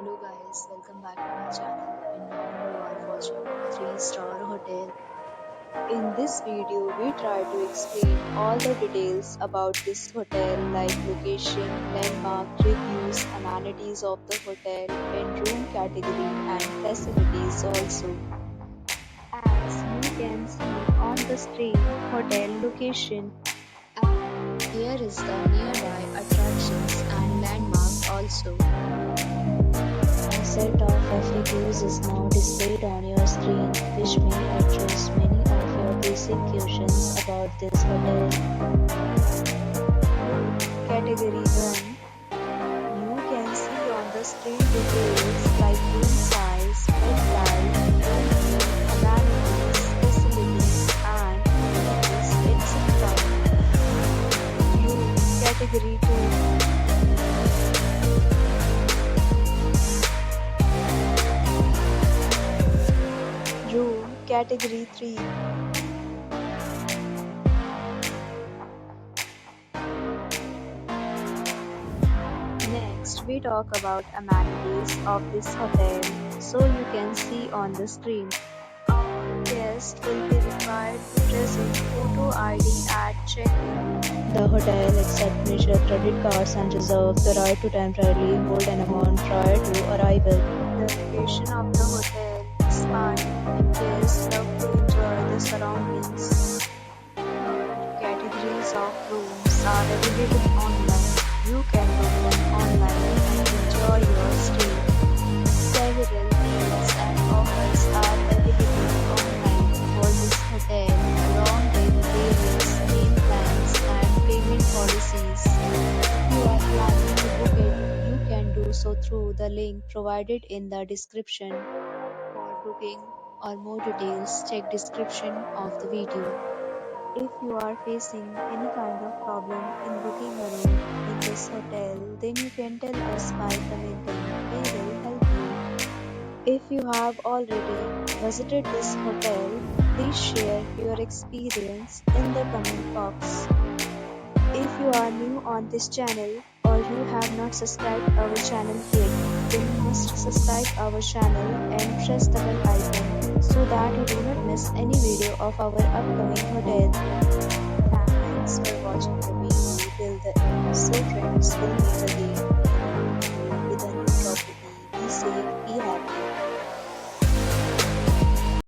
Hello guys, welcome back to my channel and now you are watching a 3-star hotel. In this video, we try to explain all the details about this hotel like location, landmark, reviews, amenities of the hotel, and room category and facilities also. As you can see on the screen, hotel location. And here is the nearby attractions and landmark also. A set of FAQs is now displayed on your screen, which may address many of your basic questions about this hotel. Category 1. You can see on the screen details like room size, bed type, room name, amenities, facilities, and amenities, etc. Category 2. Room Category 3. Next, we talk about amenities of this hotel. So you can see on the screen. Our guests will be required to present photo ID at check-in. The hotel accepts major credit cards and reserves the right to temporarily hold an amount prior to arrival. The location of the hotel is fine and guests love to enjoy the surroundings. Categories of rooms are available online. You can book them online and enjoy your stay. Several deals and offers are available online for this hotel along with various game plans and payment policies. If you are planning to book it, you can do so through the link provided in the description. For booking or more details, check description of the video. If you are facing any kind of problem in booking a room in this hotel, then you can tell us by commenting. We will help you. If you have already visited this hotel, please share your experience in the comment box. If you are new on this channel or you have not subscribed our channel yet, then you must subscribe our channel and press the bell icon so that you do not miss any video of our upcoming hotel. Thanks for watching the video till the end. So friends, we'll meet again with a new property. Be safe